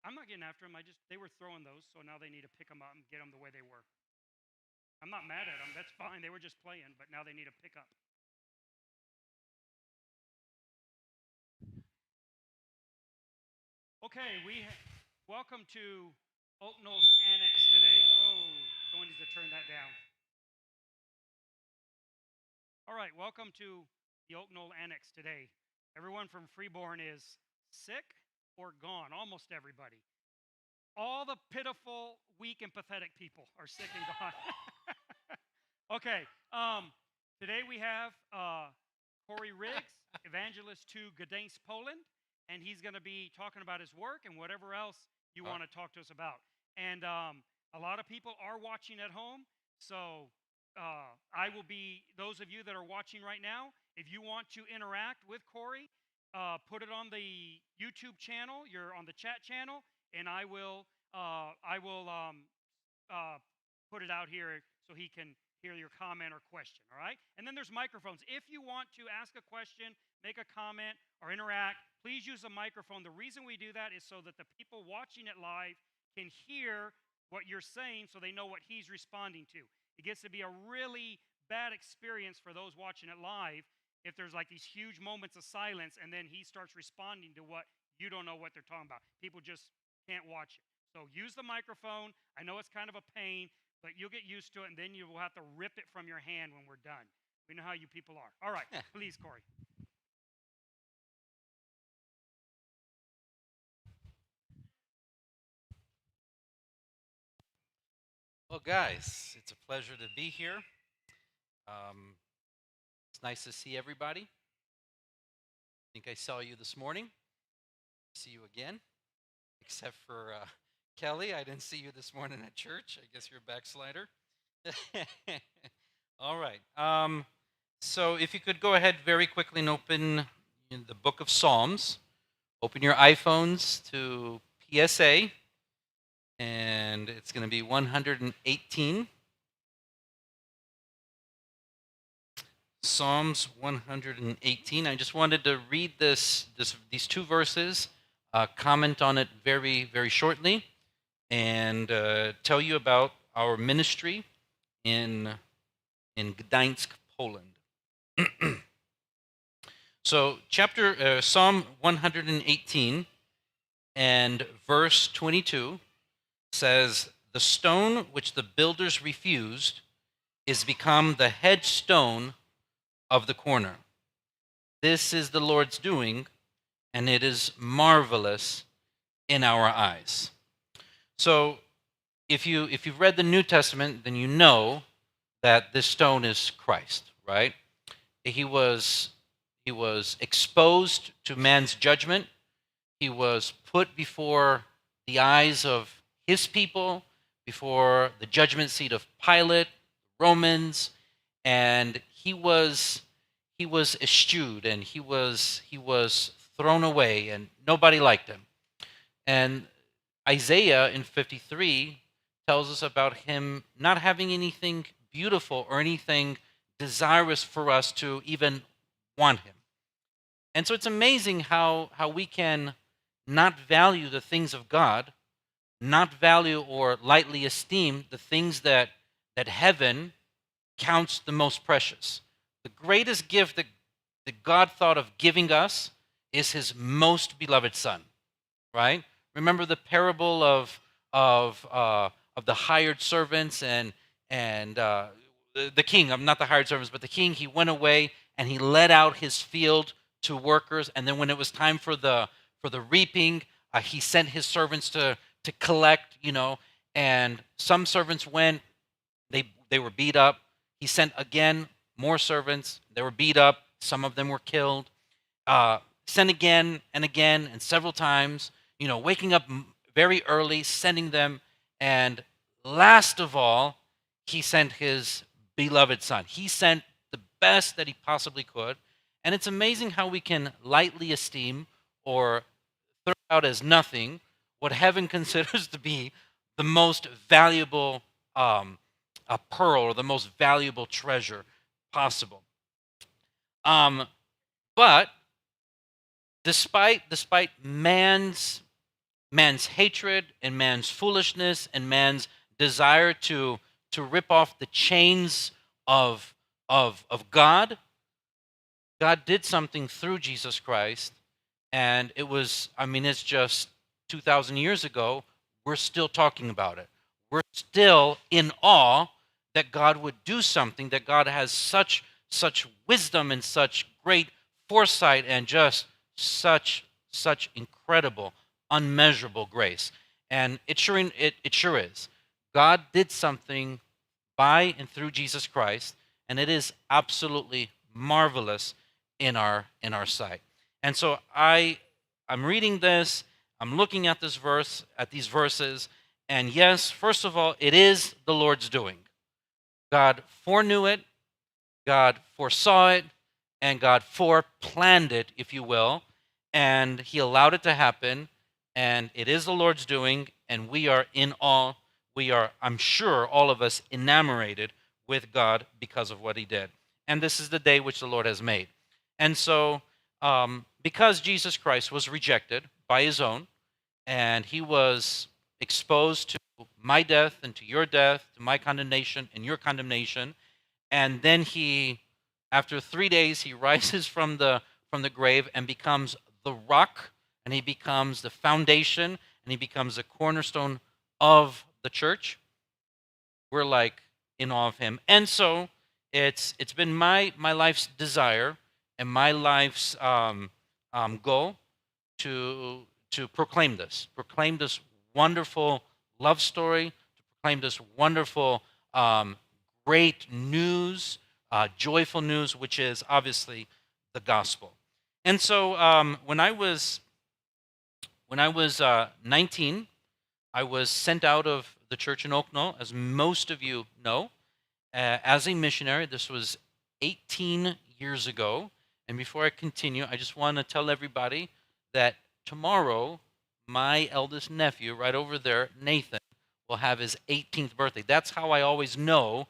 I'm not getting after them. They were throwing those, so now they need to pick them up and get them the way they were. I'm not mad at them. That's fine. They were just playing, but now they need to pick up. Okay, welcome to Oak Knoll's Annex today. Oh, someone needs to turn that down. All right, welcome to the Oak Knoll Annex today. Everyone from Freeborn is sick or gone, almost everybody. All the pitiful, weak, and pathetic people are sick and gone. Okay, today we have Corey Riggs, Evangelist to Gdansk, Poland, and he's going to be talking about his work and whatever else you want to talk to us about. And a lot of people are watching at home, so I will be, those of you that are watching right now, if you want to interact with Corey, put it on the YouTube channel, you're on the chat channel, and I will put it out here so he can hear your comment or question, all right? And then there's microphones. If you want to ask a question, make a comment, or interact, please use a microphone. The reason we do that is so that the people watching it live can hear what you're saying so they know what he's responding to. It gets to be a really bad experience for those watching it live if there's like these huge moments of silence and then he starts responding to what you don't know what they're talking about. People just can't watch it. So use the microphone. I know it's kind of a pain, but you'll get used to it, and then you will have to rip it from your hand when we're done. We know how you people are. All right, please, Corey. Well, guys, it's a pleasure to be here. It's nice to see everybody. I think I saw you this morning. See you again, except for Kelly. I didn't see you this morning at church. I guess you're a backslider. All right. So if you could go ahead very quickly and open in the book of Psalms. Open your iPhones to PSA, and it's going to be 118. Psalms 118. I just wanted to read these two verses, comment on it very, very shortly, and tell you about our ministry in Gdansk, Poland. So, Psalm 118 and verse 22 says, "The stone which the builders refused is become the headstone of the corner. This is the Lord's doing, and it is marvelous in our eyes." So, if you've read the New Testament, then you know that this stone is Christ, right? He was exposed to man's judgment. He was put before the eyes of his people, before the judgment seat of Pilate, Romans, and he was eschewed, and he was thrown away, and nobody liked him. And Isaiah in 53 tells us about him not having anything beautiful or anything desirous for us to even want him. And so it's amazing how we can not value the things of God, not value or lightly esteem the things that heaven counts the most precious. The greatest gift that God thought of giving us is his most beloved son, right? Remember the parable of the hired servants and the king, not the hired servants, but the king. He went away and he let out his field to workers, and then when it was time for the reaping, he sent his servants to collect, and some servants went, they were beat up. He sent again more servants. They were beat up. Some of them were killed. Sent again and several times, waking up very early, sending them. And last of all, he sent his beloved son. He sent the best that he possibly could. And it's amazing how we can lightly esteem or throw out as nothing what heaven considers to be the most valuable a pearl or the most valuable treasure possible. But despite man's man's hatred and man's foolishness and man's desire to rip off the chains of God. God did something through Jesus Christ, and it was, I mean, it's just 2,000 years ago. We're still talking about it. We're still in awe that God would do something, that God has such wisdom and such great foresight and just such incredible, unmeasurable grace. And it sure is. God did something by and through Jesus Christ, and it is absolutely marvelous in our sight. And so I'm reading this, I'm looking at this verse, at these verses, and yes, first of all, it is the Lord's doing. God foreknew it, God foresaw it, and God foreplanned it, if you will, and He allowed it to happen, and it is the Lord's doing, and we are in awe. We are, I'm sure, all of us enamored with God because of what He did. And this is the day which the Lord has made. And so, because Jesus Christ was rejected by His own, and He was exposed to my death and to your death, to my condemnation and your condemnation, and then he, after 3 days, he rises from the grave and becomes the rock, and he becomes the foundation, and he becomes the cornerstone of the church. We're like in awe of him. And so it's been my life's desire and my life's goal to proclaim this wonderful love story, to proclaim this wonderful great news, joyful news, which is obviously the gospel. And so when I was 19, I was sent out of the church in Oaknall, as most of you know, as a missionary. This was 18 years ago. And before I continue, I just want to tell everybody that tomorrow, my eldest nephew, right over there, Nathan, will have his 18th birthday. That's how I always know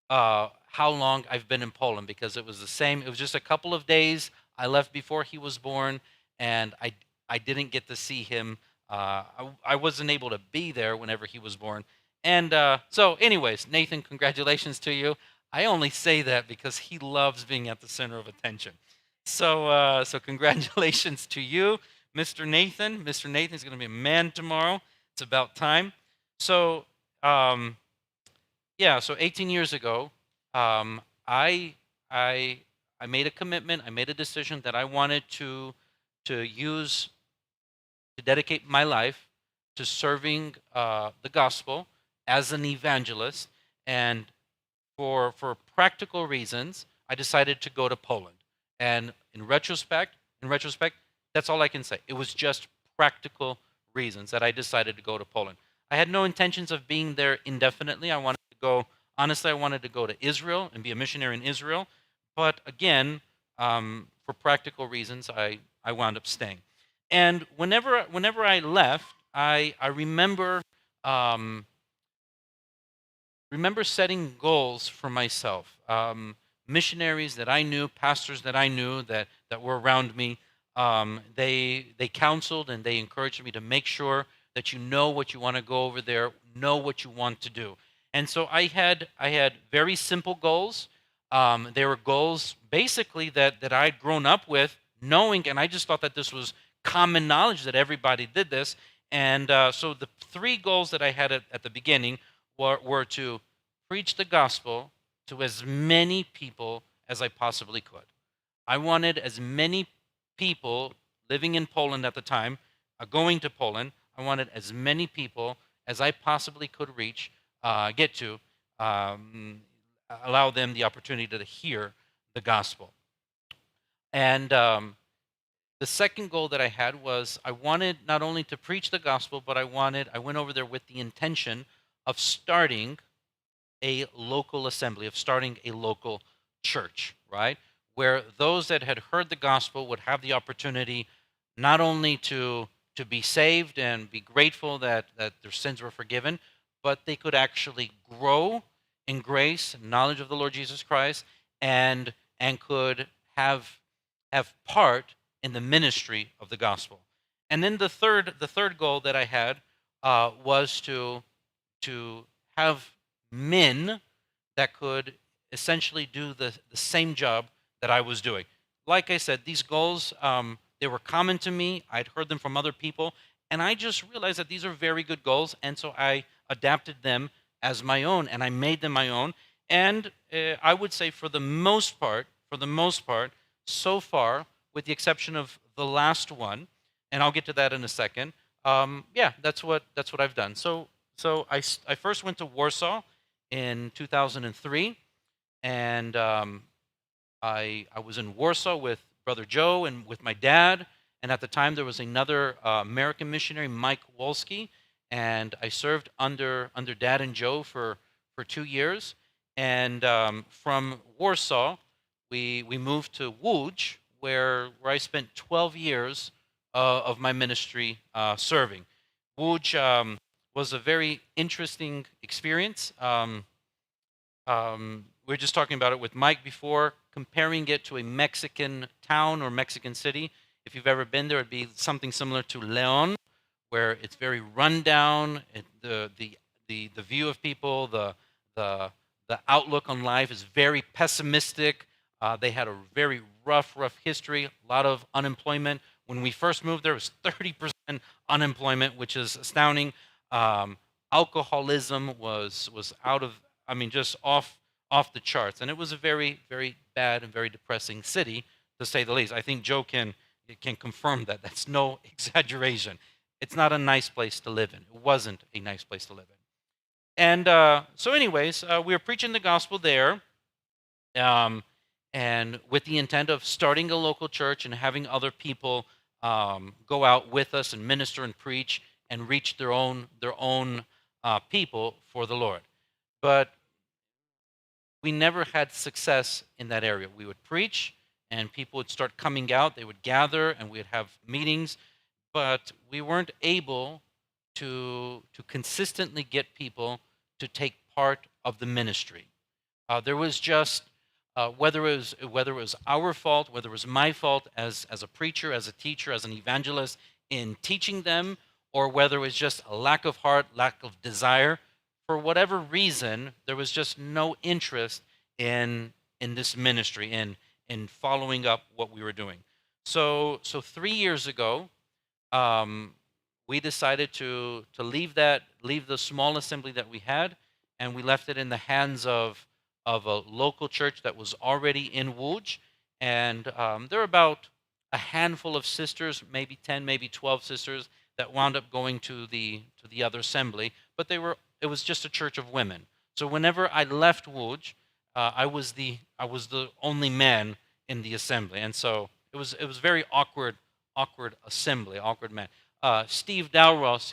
how long I've been in Poland, because it was the same. It was just a couple of days. I left before he was born, and I didn't get to see him. I wasn't able to be there whenever he was born. And so, anyways, Nathan, congratulations to you. I only say that because he loves being at the center of attention. So congratulations to you, Mr. Nathan. Mr. Nathan's going to be a man tomorrow. It's about time. So, yeah, so 18 years ago, um, I, I, I made a commitment. I made a decision that I wanted to dedicate my life to serving the gospel as an evangelist. And for practical reasons, I decided to go to Poland. And in retrospect, that's all I can say. It was just practical reasons that I decided to go to Poland. I had no intentions of being there indefinitely. Honestly, I wanted to go to Israel and be a missionary in Israel. But again, for practical reasons, I wound up staying. And whenever I left, I um, remember setting goals for myself. Missionaries that I knew, pastors that I knew that were around me, they counseled and they encouraged me to make sure that you know what you want to go over there, know what you want to do. And so I had very simple goals. They were goals basically that I'd grown up with, knowing, and I just thought that this was common knowledge that everybody did this. And so the three goals that I had at the beginning were to preach the gospel to as many people as I possibly could. I wanted as many people living in Poland at the time, going to Poland. I wanted as many people as I possibly could reach, get to, um, allow them the opportunity to hear the gospel. And the second goal that I had was I wanted not only to preach the gospel, but I went over there with the intention of starting a local assembly, of starting a local church, right? Where those that had heard the gospel would have the opportunity not only to be saved and be grateful that their sins were forgiven, but they could actually grow in grace and knowledge of the Lord Jesus Christ, and could have part in the ministry of the gospel. And then the third goal that I had was to have men that could essentially do the same job that I was doing. Like I said, these goals, they were common to me. I'd heard them from other people, and I just realized that these are very good goals, and so I adapted them as my own, and I made them my own. And I would say, for the most part, so far, with the exception of the last one, and I'll get to that in a second. Yeah, that's what I've done. So I first went to Warsaw in 2003, and I was in Warsaw with Brother Joe and with my dad. And at the time, there was another American missionary, Mike Wolski, and I served under Dad and Joe for 2 years. And from Warsaw, we moved to Łódź, where I spent 12 years of my ministry serving. Łódź was a very interesting experience. We were just talking about it with Mike before, comparing it to a Mexican town or Mexican city. If you've ever been there, it'd be something similar to León, where it's very rundown. The view of people, the outlook on life is very pessimistic. They had a very rough history, a lot of unemployment. When we first moved there, it was 30% unemployment, which is astounding. Alcoholism was out of, I mean, just off the charts, and it was a very, very bad and very depressing city, to say the least. I think Joe can confirm that. That's no exaggeration. It's not a nice place to live in. It wasn't a nice place to live in. And anyways, we were preaching the gospel there, and with the intent of starting a local church and having other people go out with us and minister and preach and reach their own people for the Lord. But we never had success in that area. We would preach, and people would start coming out. They would gather, and we'd have meetings, but we weren't able to consistently get people to take part of the ministry. There was just whether it was our fault, whether it was my fault as a preacher, as a teacher, as an evangelist in teaching them, or whether it was just a lack of heart, lack of desire. For whatever reason, there was just no interest in this ministry, in following up what we were doing. So 3 years ago, we decided to leave the small assembly that we had, and we left it in the hands of a local church that was already in Łódź. And there were about a handful of sisters, maybe 10, maybe 12 sisters, that wound up going to the other assembly, but it was just a church of women. So whenever I left Łódź, I was the only man in the assembly, and so it was very awkward assembly, awkward man. Steve Dalros,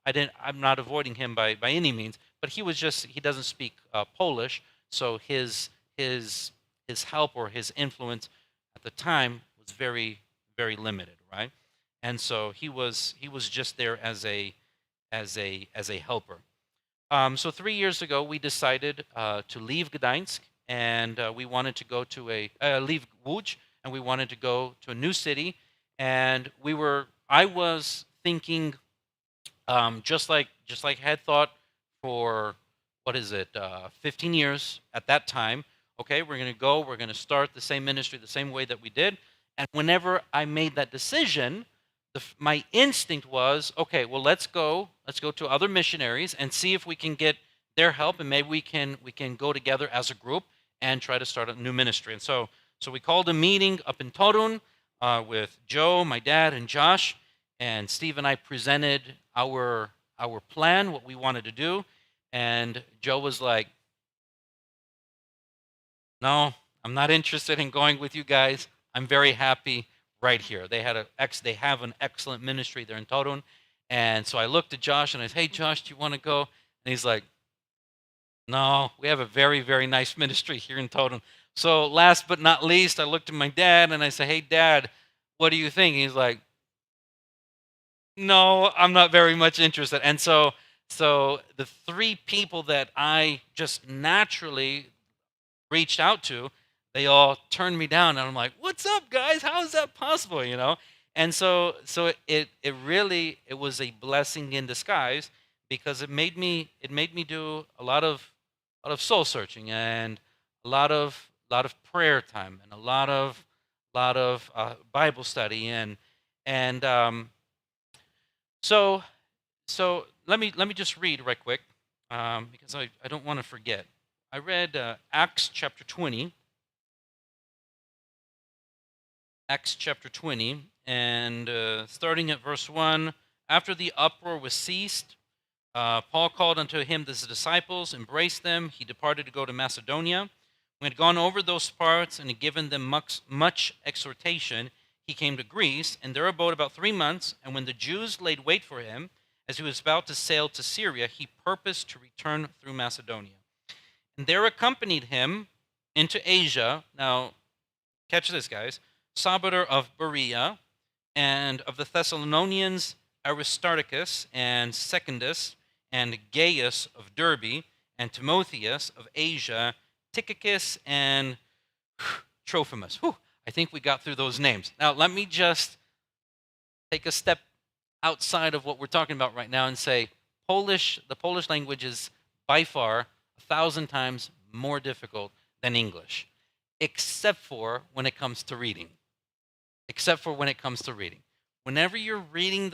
I'm not avoiding him by any means, but he doesn't speak Polish, so his help or his influence at the time was very, very limited, right? And so he was just there as a helper. So 3 years ago, we decided to leave Gdansk, and we wanted to go to leave Łódź, and we wanted to go to a new city. And I was thinking, just like I had thought for 15 years at that time. Okay, we're going to start the same ministry the same way that we did. And whenever I made that decision, my instinct was, okay, well, let's go to other missionaries and see if we can get their help, and maybe we can go together as a group and try to start a new ministry. And so we called a meeting up in Torun with Joe, my dad, and Josh, and Steve and I presented our plan, what we wanted to do, and Joe was like, "No, I'm not interested in going with you guys. I'm very happy right here." They have an excellent ministry there in Torun. And so I looked at Josh and I said, "Hey, Josh, do you want to go?" And he's like, "No, we have a very, very nice ministry here in Torun." So last but not least, I looked at my dad and I said, "Hey, Dad, what do you think?" And he's like, "No, I'm not very much interested." And so the three people that I just naturally reached out to, they all turned me down, and I'm like, "What's up, guys? How is that possible?" And so it really it was a blessing in disguise because it made me do a lot of soul searching and a lot of prayer time and a lot of Bible study and so so let me just read right quick because I don't want to forget. I read Acts chapter 20, and starting at verse 1. After the uproar was ceased, Paul called unto him his disciples, embraced them. He departed to go to Macedonia. When he had gone over those parts and had given them much exhortation, he came to Greece, and there abode about 3 months. And when the Jews laid wait for him, as he was about to sail to Syria, he purposed to return through Macedonia. And there accompanied him into Asia. Now, catch this, guys. Sopater of Berea, and of the Thessalonians, Aristarchus and Secundus, and Gaius of Derbe, and Timotheus of Asia, Tychicus and Trophimus. Whew, I think we got through those names. Now, let me just take a step outside of what we're talking about right now and say the Polish language is by far 1,000 times more difficult than English, except for when it comes to reading. Whenever you're reading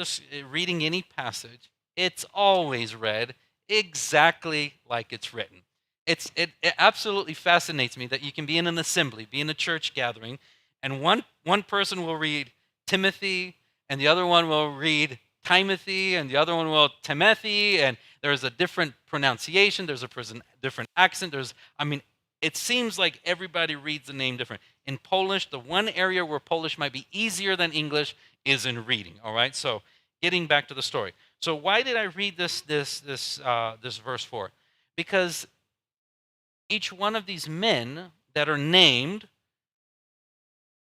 any passage, it's always read exactly like it's written. It absolutely fascinates me that you can be in an assembly, be in a church gathering, and one person will read Timothy, and the other one will read Timothy, and the other one will Timothy, and there's a different pronunciation, there's a different accent. It seems like everybody reads the name different. In Polish, the one area where Polish might be easier than English is in reading. All right. So, getting back to the story. So, why did I read this verse for? Because each one of these men that are named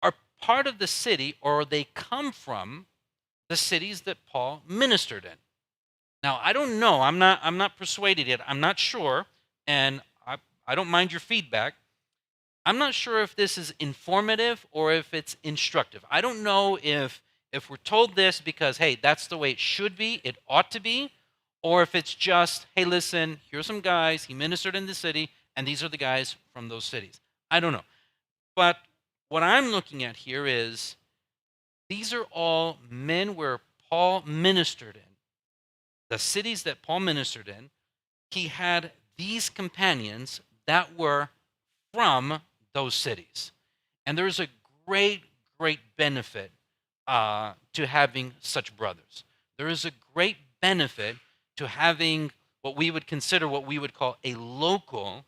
are part of the city, or they come from the cities that Paul ministered in. Now, I don't know. I'm not persuaded yet. I'm not sure, and I don't mind your feedback. I'm not sure if this is informative or if it's instructive. I don't know if we're told this because, hey, that's the way it should be, it ought to be, or if it's just, hey, listen, here's some guys, he ministered in the city, and these are the guys from those cities. I don't know. But what I'm looking at here is these are all men where Paul ministered in. The cities that Paul ministered in, he had these companions that were from those cities. And there's a great, great benefit to having such brothers. There is a great benefit to having what we would call a local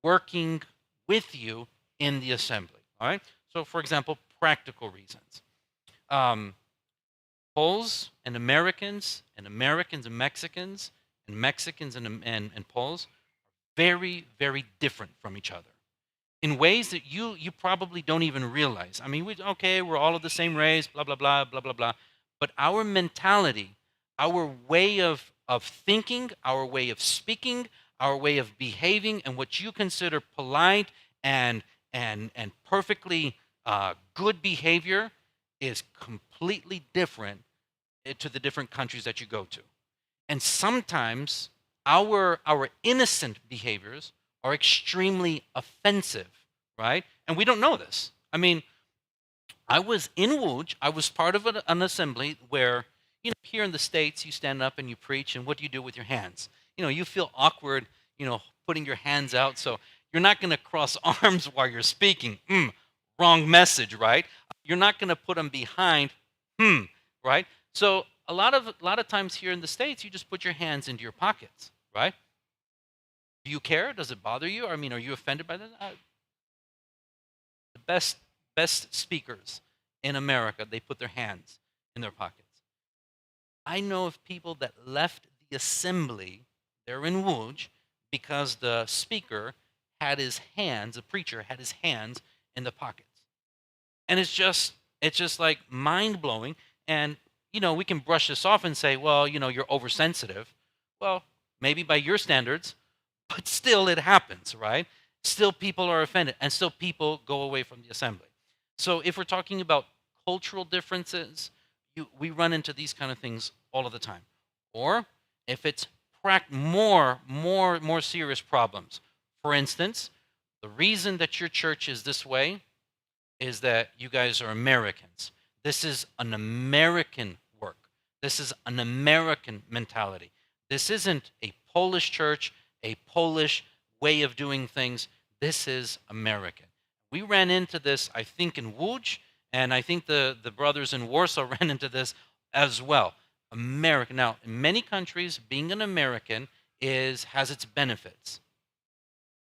working with you in the assembly. All right? So, for example, practical reasons. Poles and Americans and Mexicans and Mexicans and Poles are very, very different from each other in ways that you probably don't even realize. I mean, we're all of the same race, blah, blah, blah, blah, blah, blah. But our mentality, our way of thinking, our way of speaking, our way of behaving, and what you consider polite and perfectly good behavior is completely different to the different countries that you go to. And sometimes our innocent behaviors are extremely offensive, right? And we don't know this. I mean, I was in Łódź. I was part of an assembly where, here in the States, you stand up and you preach, and what do you do with your hands? You feel awkward, putting your hands out, so you're not going to cross arms while you're speaking. Wrong message, right? You're not going to put them behind, right? So a lot of times here in the States, you just put your hands into your pockets, right? Do you care? Does it bother you? I mean, are you offended by that? The best speakers in America, they put their hands in their pockets. I know of people that left the assembly there in Łódź because the speaker had his hands, the preacher had his hands in the pockets. And it's just like mind-blowing. And, we can brush this off and say, well, you're oversensitive. Well, maybe by your standards, but still it happens, right? Still people are offended, and still people go away from the assembly. So if we're talking about cultural differences, we run into these kind of things all of the time. Or if it's more serious problems. For instance, the reason that your church is this way is that you guys are Americans. This is an American work. This is an American mentality. This isn't a Polish church, a Polish way of doing things. This is American. We ran into this, I think, in Łódź, and I think the brothers in Warsaw ran into this as well. American. Now, in many countries, being an American has its benefits.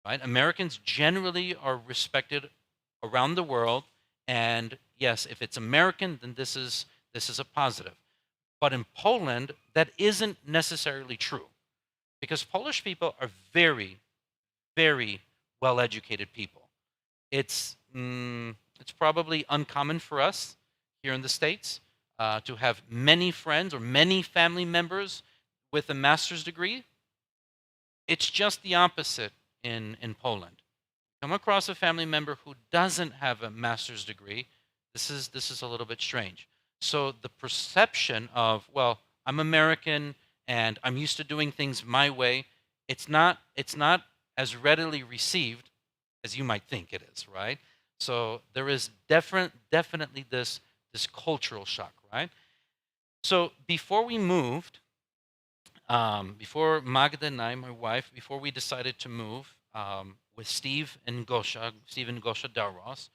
Right? Americans generally are respected around the world, and yes, if it's American, then this is a positive. But in Poland, that isn't necessarily true, because Polish people are very, very well-educated people. It's probably uncommon for us here in the States to have many friends or many family members with a master's degree. It's just the opposite in Poland. Come across a family member who doesn't have a master's degree, this is a little bit strange. So the perception of, well, I'm American and I'm used to doing things my way, it's not as readily received as you might think it is, right? So there is definitely this cultural shock, right? So before we moved, before Magda and I, my wife, before we decided to move with Steve and Gosha Darros,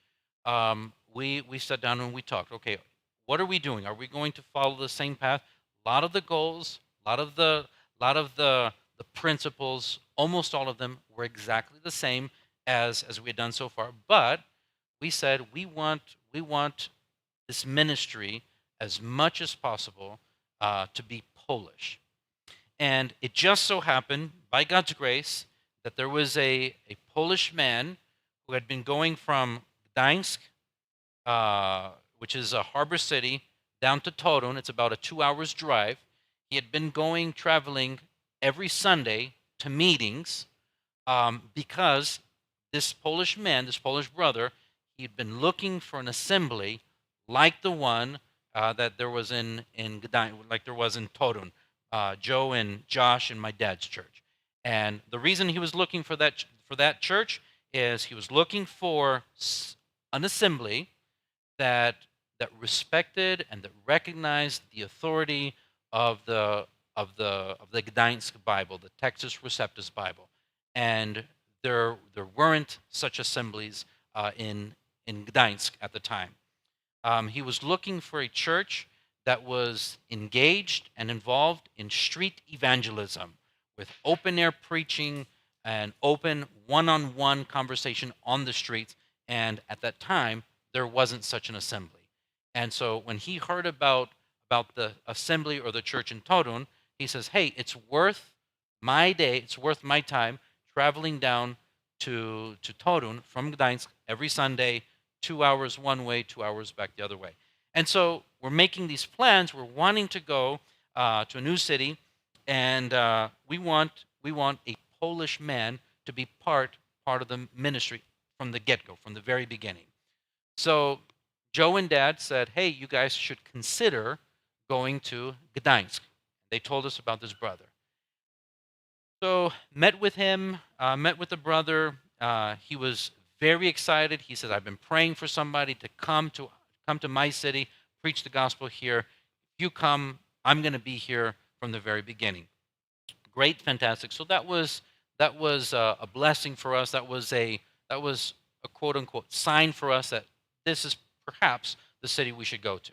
we sat down and we talked. Okay, what are we doing? Are we going to follow the same path? A lot of the goals, a lot of the principles, almost all of them were exactly the same as we had done so far. But we said we want this ministry as much as possible to be Polish. And it just so happened, by God's grace, that there was a Polish man who had been going from Gdansk, which is a harbor city, down to Torun. It's about a 2 hours drive. He had been traveling every Sunday to meetings because this Polish man, this Polish brother, he had been looking for an assembly like the one that there was in Gdansk, like there was in Torun. Joe and Josh and my dad's church. And the reason he was looking for that church is he was looking for an assembly that respected and that recognized the authority of the Gdansk Bible, the Textus Receptus Bible. And there weren't such assemblies in Gdansk at the time. He was looking for a church that was engaged and involved in street evangelism with open-air preaching and open one-on-one conversation on the streets. And at that time, there wasn't such an assembly. And so when he heard about the assembly or the church in Torun, he says, hey, it's worth my day, it's worth my time traveling down to Torun from Gdańsk every Sunday, 2 hours one way, 2 hours back the other way. And so we're making these plans. We're wanting to go to a new city, and we want a Polish man to be part of the ministry from the get-go, from the very beginning. So Joe and Dad said, hey, you guys should consider going to Gdańsk. They told us about this brother. So met with him, met with the brother. He was very excited. He said, I've been praying for somebody to come to my city, preach the gospel here. If you come, I'm going to be here from the very beginning. Great, fantastic. So that was a blessing for us. That was a quote unquote sign for us that this is perhaps the city we should go to.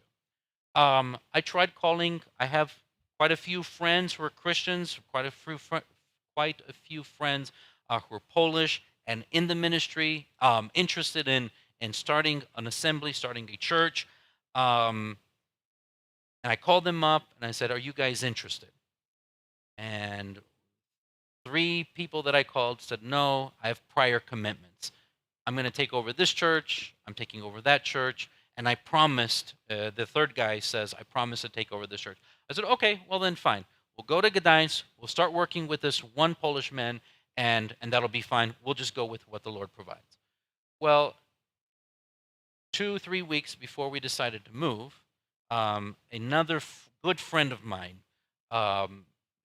I tried calling. I have quite a few friends who are Christians, quite a few friends who are Polish and in the ministry, interested in starting an assembly, starting a church. And I called them up and I said, are you guys interested? And 3 people that I called said, no, I have prior commitments. I'm going to take over this church. I'm taking over that church. And I promised, the third guy says, I promise to take over this church. I said, okay, well then fine. We'll go to Gdańsk. We'll start working with this one Polish man, and that'll be fine. We'll just go with what the Lord provides. Well, 2-3 weeks before we decided to move, another good friend of mine,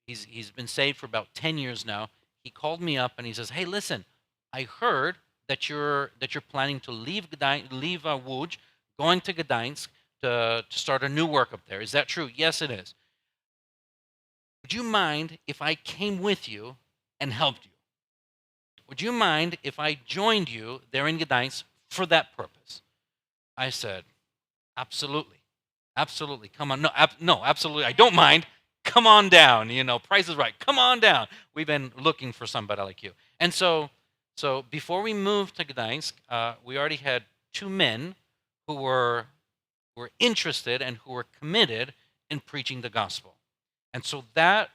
he's been saved for about 10 years now. He called me up and he says, "Hey, listen, I heard that you're planning to leave Łódź, going to Gdansk to start a new work up there. Is that true?" "Yes, it is." "Would you mind if I came with you and helped you? Would you mind if I joined you there in Gdansk for that purpose?" I said, "Absolutely. Absolutely. Come on. No, no, absolutely. I don't mind. Come on down. Price is right. Come on down. We've been looking for somebody like you." And so before we moved to Gdansk, we already had two men who were interested and who were committed in preaching the gospel. And so that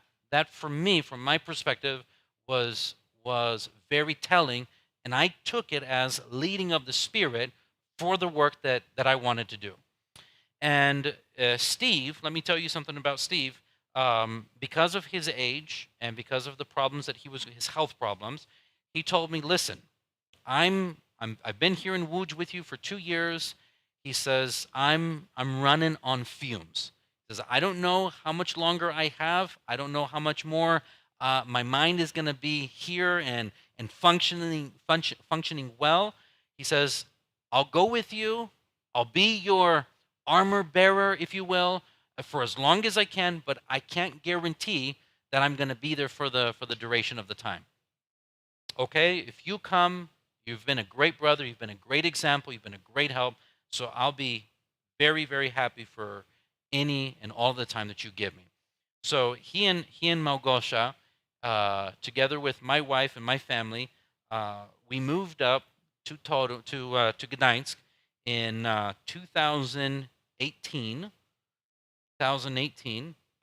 for me, from my perspective, was very telling, and I took it as leading of the Spirit for the work that I wanted to do. And Steve, let me tell you something about Steve. Because of his age and because of the problems his health problems, he told me, "Listen, I've been here in Łódź with you for 2 years." He says, I'm running on fumes. He says, "I don't know how much longer I have. I don't know how much more my mind is going to be here and functioning well." He says, "I'll go with you. I'll be your armor bearer, if you will, for as long as I can, but I can't guarantee that I'm going to be there for the duration of the time. Okay, if you come, you've been a great brother, you've been a great example, you've been a great help, so I'll be very, very happy for any and all the time that you give me." So he and Małgosia, together with my wife and my family, we moved up to Gdansk in 2018,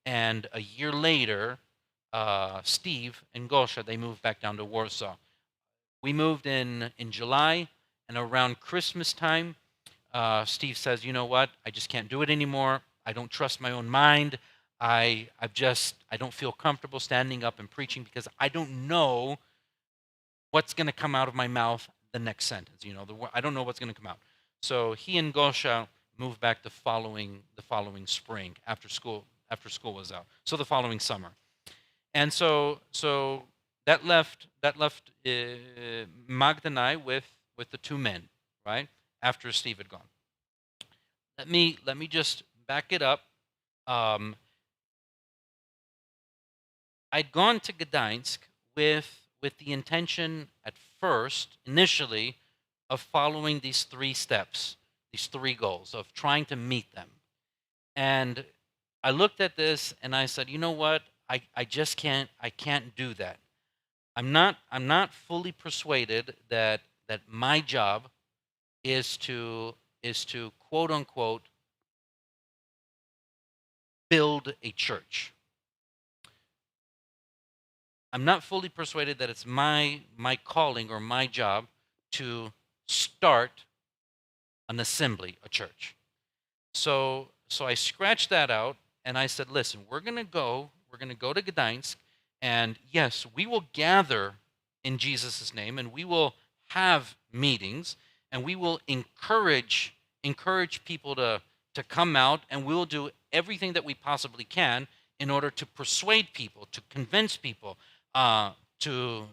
and a year later, Steve and Gosia, they moved back down to Warsaw. We moved in July, and around Christmas time, Steve says, "You know what? I just can't do it anymore. I don't trust my own mind. I don't feel comfortable standing up and preaching because I don't know what's going to come out of my mouth the next sentence. I don't know what's going to come out." So he and Gosia moved back the following spring after school was out. So the following summer, and so that left Magda and I with the two men, right after Steve had gone. Let me just back it up. I'd gone to Gdansk with the intention at first, initially, of following these 3 steps, these 3 goals, of trying to meet them. And I looked at this and I said, "You know what? I just can't do that. I'm not fully persuaded that my job is to quote unquote build a church. I'm not fully persuaded that it's my calling or my job to start an assembly, a church." So I scratched that out and I said, "Listen, we're going to go to Gdansk, and yes, we will gather in Jesus' name, and we will have meetings, and we will encourage people to come out, and we will do everything that we possibly can in order to persuade people, to convince people to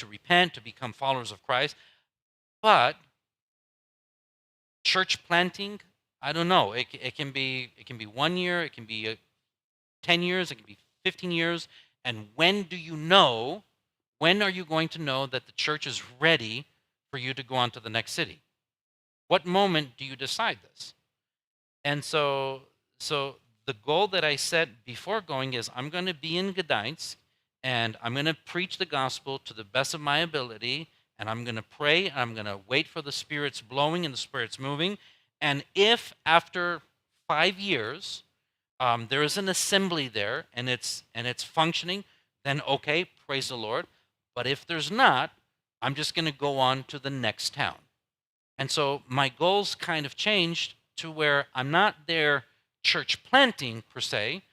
repent, to become followers of Christ. But church planting, I don't know. It can be 1 year, it can be 10 years, it can be 15 years. And when are you going to know that the church is ready for you to go on to the next city? What moment do you decide this?" And so the goal that I set before going is, I'm going to be in Gdansk, and I'm going to preach the gospel to the best of my ability, and I'm going to pray, and I'm going to wait for the Spirit's blowing and the Spirit's moving. And if after 5 years there is an assembly there and it's functioning, then okay, praise the Lord. But if there's not, I'm just going to go on to the next town. And so my goals kind of changed to where I'm not there church planting per se,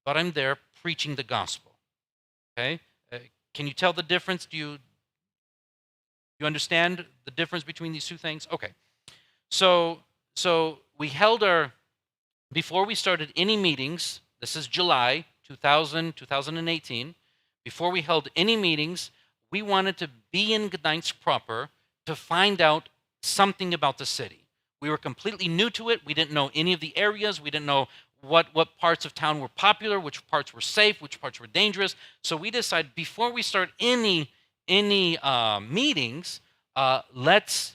but I'm there preaching the gospel. Okay? Can you tell the difference? Do you understand the difference between these two things? Okay. So So we held our, before we started any meetings, this is July 2018, before we held any meetings, we wanted to be in Gdansk proper to find out something about the city. We were completely new to it. We didn't know any of the areas. We didn't know what parts of town were popular, which parts were safe, which parts were dangerous. So we decided before we start any meetings, let's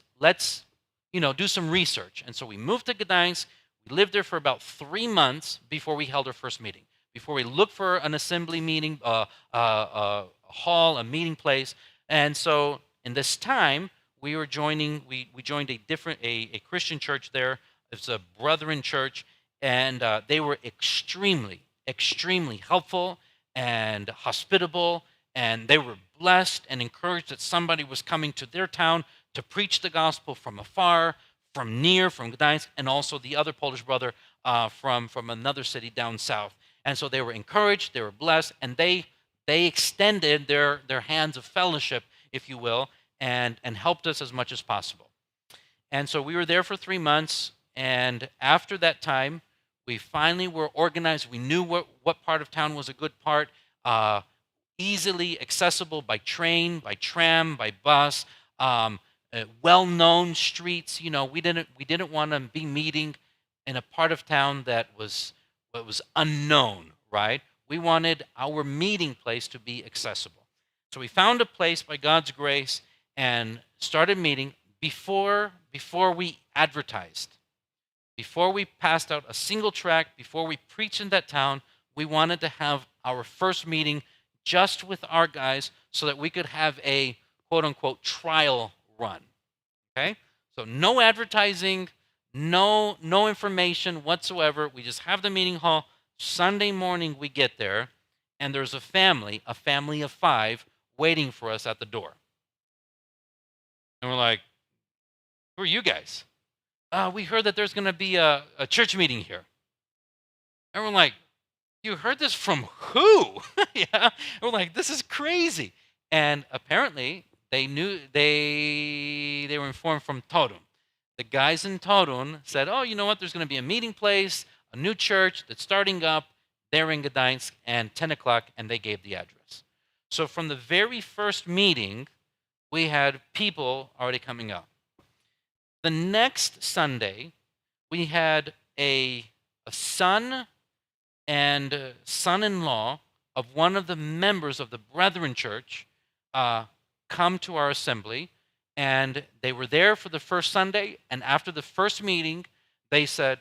do some research. And so we moved to Gdansk. We lived there for about 3 months before we held our first meeting. Before we looked for an assembly meeting, a hall, a meeting place. And so in this time, we joined a Christian church there. It's a Brethren church, and they were extremely helpful and hospitable, and they were blessed and encouraged that somebody was coming to their town to preach the gospel from afar, from near, from Gdańsk, and also the other Polish brother from another city down south. And so they were encouraged, they were blessed, and they extended their hands of fellowship, if you will, and helped us as much as possible. And so we were there for 3 months, and after that time, we finally were organized. We knew what part of town was a good part, easily accessible by train, by tram, by bus, well-known streets. We didn't want to be meeting in a part of town that was unknown, right? We wanted our meeting place to be accessible. So we found a place by God's grace and started meeting before we advertised. Before we passed out a single tract, before we preached in that town, we wanted to have our first meeting just with our guys so that we could have a quote-unquote trial run, okay? So no advertising, no information whatsoever. We just have the meeting hall. Sunday morning we get there, and there's a family of 5 waiting for us at the door. And we're like, who are you guys? We heard that there's going to be a church meeting here. And we're like, you heard this from who? Yeah. And we're like, this is crazy. And apparently they were informed from Torun. The guys in Torun said, oh, you know what? There's going to be a meeting place, a new church that's starting up. They're in Gdansk, and 10 o'clock, and they gave the address. So from the very first meeting, we had people already coming up. The next Sunday, we had a son and son-in-law of one of the members of the Brethren Church come to our assembly, and they were there for the first Sunday, and after the first meeting, they said,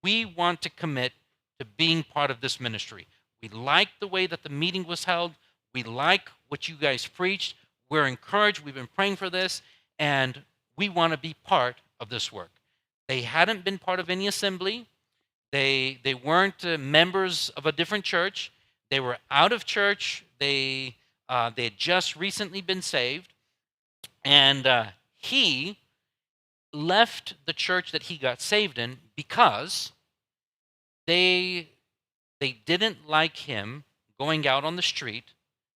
we want to commit to being part of this ministry. We like the way that the meeting was held. We like what you guys preached. We're encouraged. We've been praying for this, and we want to be part of this work. They hadn't been part of any assembly. They weren't members of a different church. They were out of church. They had just recently been saved. And he left the church that he got saved in because they didn't like him going out on the street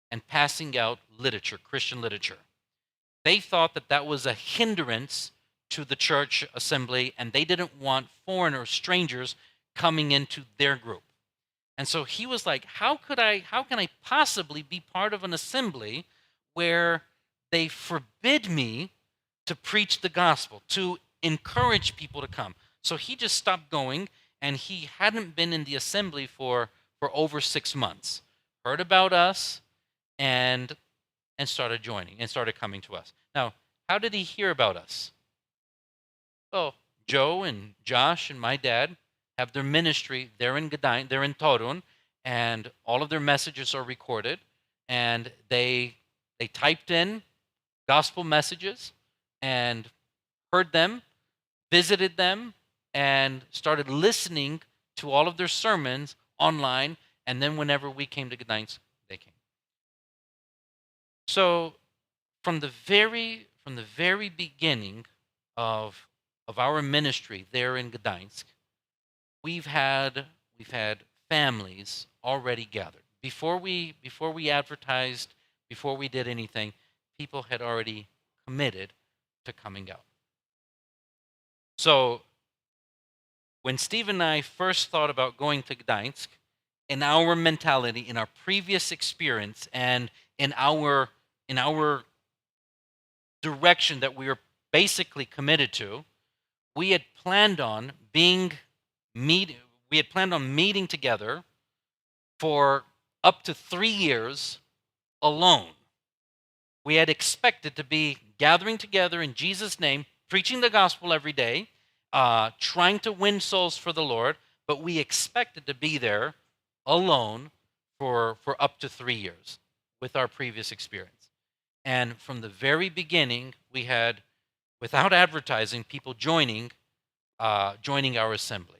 and passing out literature, Christian literature. They thought that was a hindrance to the church assembly, and they didn't want foreigners, strangers, coming into their group. And so he was like, how can I possibly be part of an assembly where they forbid me to preach the gospel, to encourage people to come? So he just stopped going, and he hadn't been in the assembly for over 6 months. Heard about us and started joining and started coming to us. Now, how did he hear about us? Well, Joe and Josh and my dad have their ministry. They're in Gdańsk, they're in Torun, and all of their messages are recorded. And they typed in gospel messages and heard them, visited them, and started listening to all of their sermons online. And then whenever we came to Gdańsk, they came. So from the very beginning of our ministry there in Gdańsk, we've had families already gathered. Before we advertised, before we did anything, people had already committed to coming out. So when Steve and I first thought about going to Gdansk, in our mentality, in our previous experience, and in our direction that we were basically committed to, we had planned on meeting together for up to 3 years alone. We had expected to be gathering together in Jesus' name, preaching the gospel every day, trying to win souls for the Lord, but we expected to be there alone for up to 3 years with our previous experience. And from the very beginning, we had, without advertising, people joining our assembly.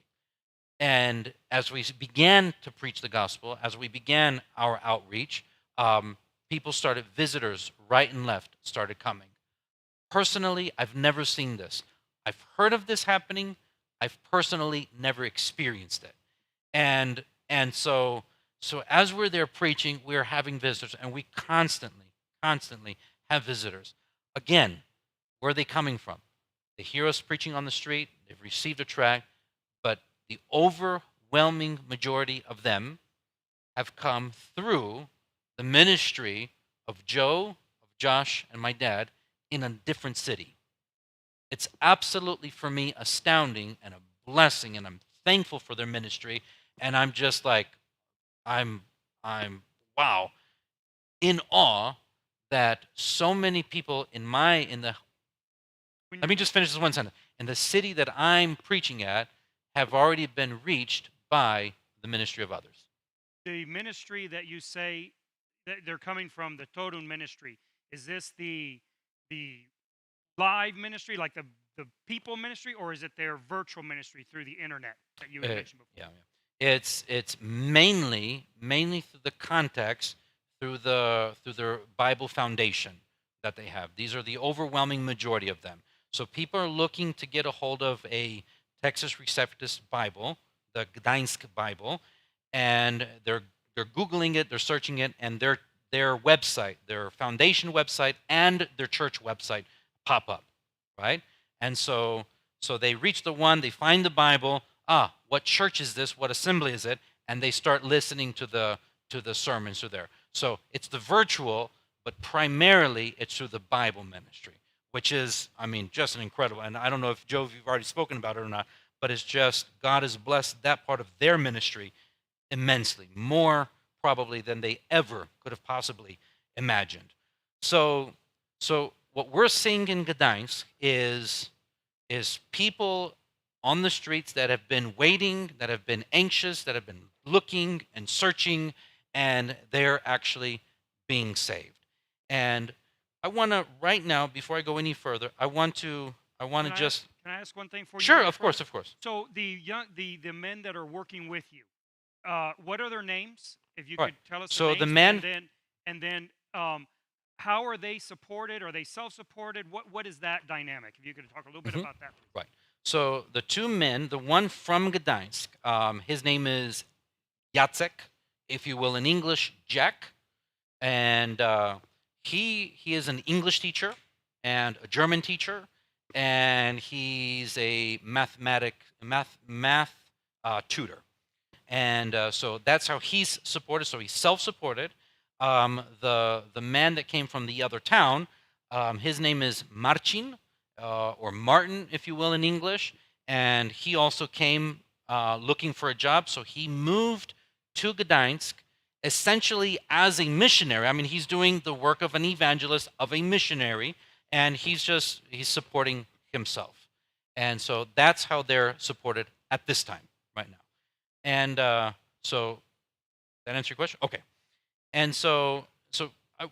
And as we began to preach the gospel, as we began our outreach, visitors right and left started coming. Personally, I've never seen this. I've heard of this happening. I've personally never experienced it. And so as we're there preaching, we're having visitors, and we constantly have visitors. Again, where are they coming from? They hear us preaching on the street, they've received a tract, but the overwhelming majority of them have come through the ministry of Joe, of Josh, and my dad in a different city. It's absolutely, for me, astounding and a blessing, and I'm thankful for their ministry. And I'm just like, I'm wow, in awe that so many people let me just finish this one sentence. In the city that I'm preaching at have already been reached by the ministry of others. The ministry that you say that they're coming from, the Torun ministry, is this the live ministry, like the people ministry, or is it their virtual ministry through the internet that you had mentioned before? Yeah. It's mainly through the context, through their Bible foundation that they have. These are the overwhelming majority of them. So people are looking to get a hold of a Texas Receptus Bible, the Gdansk Bible, and they're Googling it, they're searching it, and their website, their foundation website, and their church website pop up, right? And so they reach the one, they find the Bible. What church is this? What assembly is it? And they start listening to the sermons through there. So it's the virtual, but primarily it's through the Bible ministry, which is, just an incredible. And I don't know if, Joe, if you've already spoken about it or not, but it's just, God has blessed that part of their ministry immensely, more probably than they ever could have possibly imagined. So what we're seeing in Gdansk is people on the streets that have been waiting, that have been anxious, that have been looking and searching, and they're actually being saved. And I want to, right now, before I go any further, I want to just... Can I ask one thing for you? Sure, of course. So the men that are working with you, what are their names? If you Right. could tell us So the the names, men- and then how are they supported? Are they self-supported? What is that dynamic? If you could talk a little bit about that, please. Right. So the two men, the one from Gdansk, his name is Jacek, if you will, in English, Jack, and he is an English teacher and a German teacher, and he's a math tutor, and so that's how he's supported. So he's self-supported. The man that came from the other town, his name is Marcin, or Martin, if you will, in English, and he also came looking for a job. So he moved to Gdansk essentially as a missionary. He's doing the work of an evangelist, of a missionary, and he's supporting himself. And so that's how they're supported at this time, right now. And so that answer your question? Okay. And so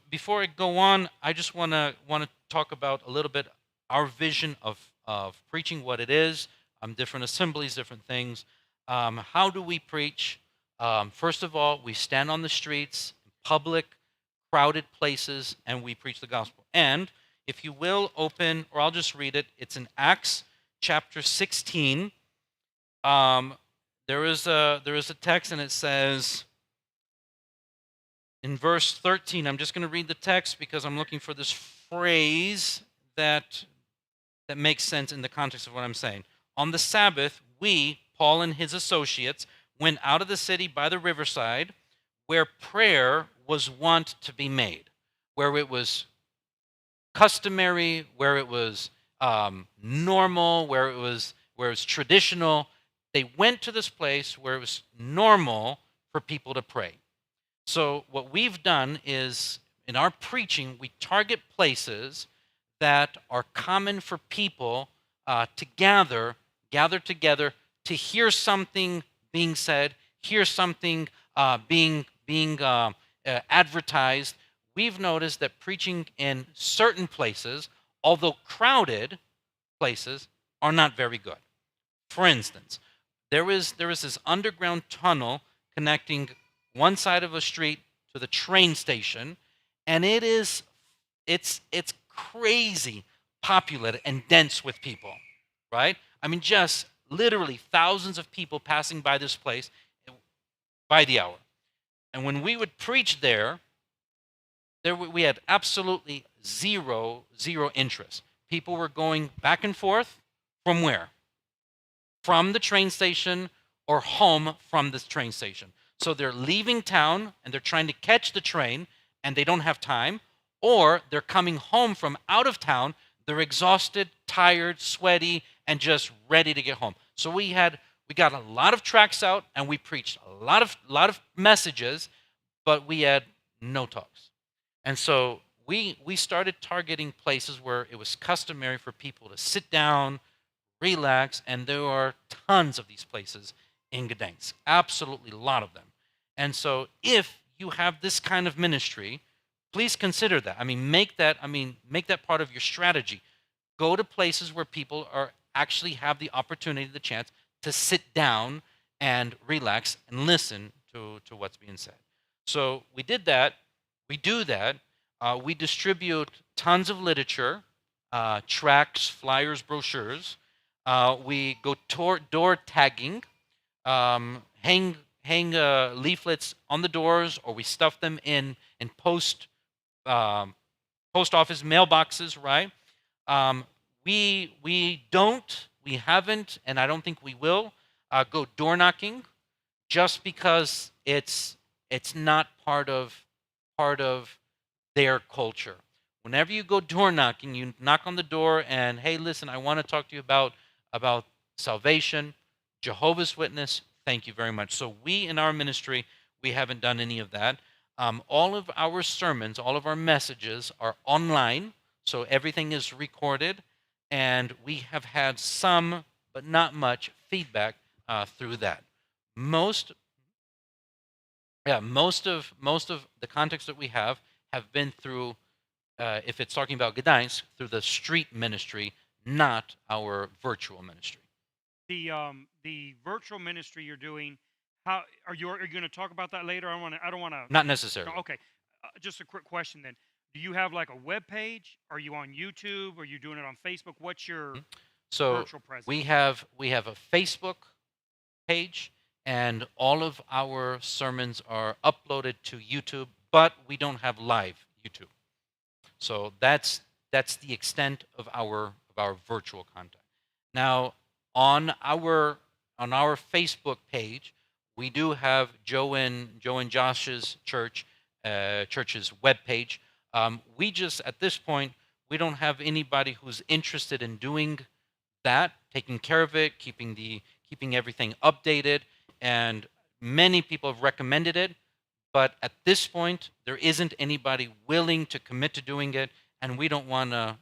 before I go on, I just want to talk about a little bit our vision of preaching, what it is, different assemblies, different things. How do we preach? First of all, we stand on the streets, public, crowded places, and we preach the gospel. And if you will, open, or I'll just read it. It's in Acts chapter 16. There is a text, and it says in verse 13. I'm just going to read the text because I'm looking for this phrase that makes sense in the context of what I'm saying. On the Sabbath, we, Paul and his associates went out of the city by the riverside where prayer was wont to be made, where it was customary, where it was normal, where it was traditional. They went to this place where it was normal for people to pray. So what we've done is, in our preaching, we target places that are common for people to gather together to hear something being said, hear something being advertised. We've noticed that preaching in certain places, although crowded places, are not very good. For instance, there is this underground tunnel connecting one side of a street to the train station, and it's crazy populated and dense with people, right? I mean, just literally thousands of people passing by this place by the hour. And when we would preach there we had absolutely zero interest. People were going back and forth from where? From the train station or home from the train station. So they're leaving town and they're trying to catch the train and they don't have time, or they're coming home from out of town. They're exhausted, tired, sweaty, and just ready to get home. So we got a lot of tracts out and we preached a lot of messages, but we had no talks. And so we started targeting places where it was customary for people to sit down, relax, and there are tons of these places in Gdansk, absolutely a lot of them. And so if you have this kind of ministry, please consider that. Make that part of your strategy. Go to places where people are actually have the opportunity, the chance to sit down and relax and listen to what's being said. So we did that. We do that. We distribute tons of literature, tracts, flyers, brochures. We go door tagging, hang leaflets on the doors, or we stuff them in post office mailboxes. Right? We haven't, and I don't think we will go door knocking, just because it's not part of their culture. Whenever you go door knocking, you knock on the door and, hey, listen, I want to talk to you about salvation, Jehovah's Witness. Thank you very much. So we in our ministry, we haven't done any of that. All of our sermons, all of our messages are online, so everything is recorded, and we have had some, but not much, feedback through that. Most of the context that we have been through, if it's talking about Gdansk, through the street ministry, not our virtual ministry. The virtual ministry you're doing, how are you going to talk about that later? I don't want to. Not necessarily. Okay, just a quick question then. Do you have like a web page? Are you on YouTube? Are you doing it on Facebook? What's your virtual presence? We have a Facebook page, and all of our sermons are uploaded to YouTube, but we don't have live YouTube. So that's the extent of our virtual content. Now, on our Facebook page, we do have Joe and Josh's church's webpage. We just, at this point, we don't have anybody who's interested in doing that, taking care of it, keeping everything updated, and many people have recommended it, but at this point, there isn't anybody willing to commit to doing it, and we don't want to,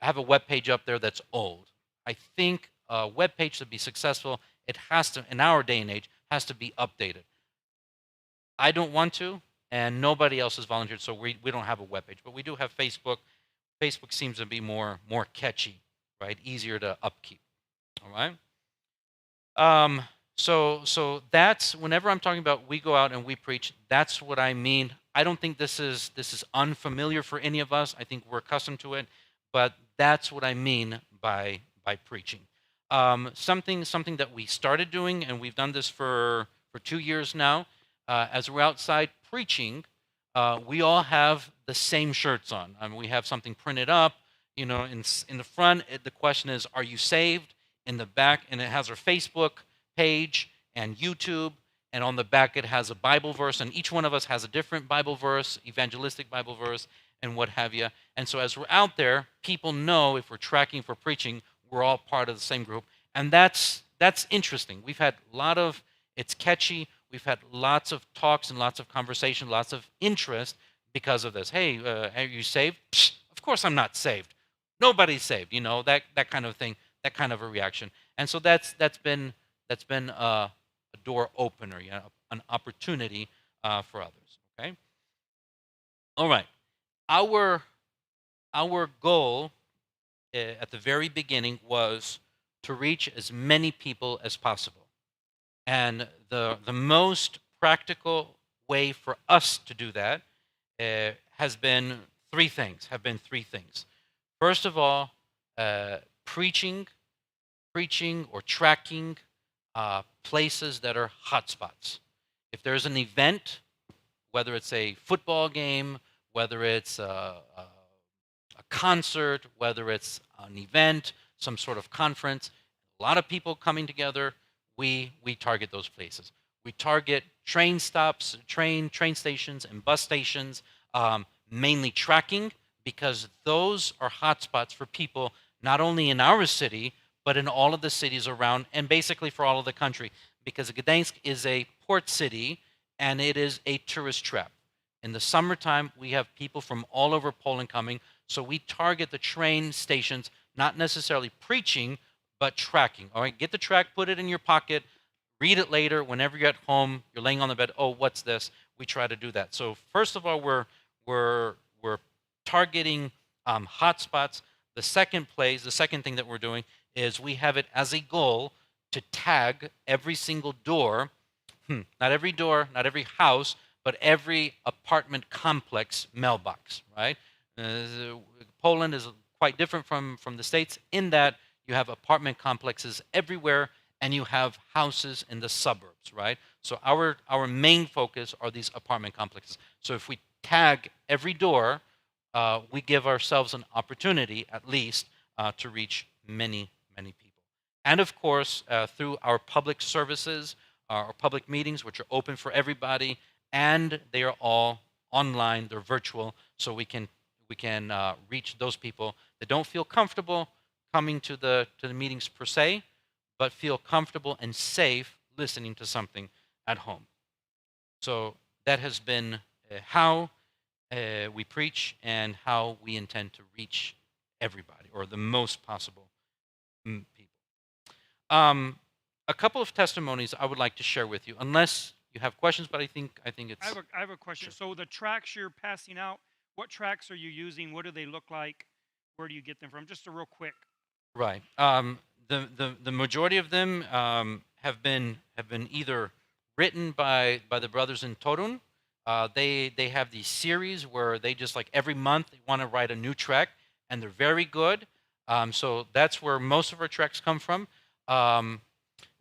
have a web page up there that's old. I think a web page to be successful, it has to, in our day and age, has to be updated. I don't want to, and nobody else has volunteered, so we don't have a web page, but we do have Facebook. Facebook seems to be more catchy, right? Easier to upkeep. All right. So that's, whenever I'm talking about we go out and we preach, that's what I mean. I don't think this is unfamiliar for any of us. I think we're accustomed to it, but that's what I mean by preaching. Something that we started doing, and we've done this for 2 years now. As we're outside preaching, we all have the same shirts on. We have something printed up, in the front. The question is, are you saved? in the back, and it has our Facebook page and YouTube, and on the back it has a Bible verse, and each one of us has a different Bible verse, evangelistic Bible verse, and what have you. And so as we're out there, people know if we're tracking for preaching, we're all part of the same group, and that's interesting. We've had a lot of, it's catchy. We've had lots of talks and lots of conversation, lots of interest because of this. Hey, are you saved? Psst, of course I'm not saved. Nobody's saved. You know, that kind of thing, that kind of a reaction. And so that's been a door opener, you know, an opportunity for others. Okay. All right. Our goal at the very beginning was to reach as many people as possible. And the most practical way for us to do that has been three things. First of all, preaching or tracking places that are hotspots. If there's an event, whether it's a football game, whether it's a concert, whether it's an event, some sort of conference, a lot of people coming together, we target those places. We target train stops, train stations, and bus stations, mainly tracking, because those are hotspots for people not only in our city, but in all of the cities around, and basically for all of the country, because Gdansk is a port city, and it is a tourist trap. In the summertime, we have people from all over Poland coming, so we target the train stations, not necessarily preaching, but tracking. All right, get the track, put it in your pocket, read it later. Whenever you're at home, you're laying on the bed. Oh, what's this? We try to do that. So first of all, we're targeting hotspots. The second thing that we're doing is we have it as a goal to tag every single door, not every house, but every apartment complex mailbox, right? Poland is quite different from the States in that you have apartment complexes everywhere and you have houses in the suburbs, right? So our main focus are these apartment complexes. So if we tag every door, we give ourselves an opportunity, at least, to reach many people. And of course, through our public services, our public meetings, which are open for everybody, and they are all online, they're virtual, so we can reach those people that don't feel comfortable coming to the meetings per se, but feel comfortable and safe listening to something at home. So that has been how we preach and how we intend to reach everybody, or the most possible people. A couple of testimonies I would like to share with you, unless you have questions, but I think it's... I have a question. Sure. So the tracks you're passing out, what tracks are you using? What do they look like? Where do you get them from? Just a real quick. Right. The majority of them have been either written by the brothers in Torun. They have these series where they just, like, every month they want to write a new track, and they're very good. So that's where most of our tracks come from.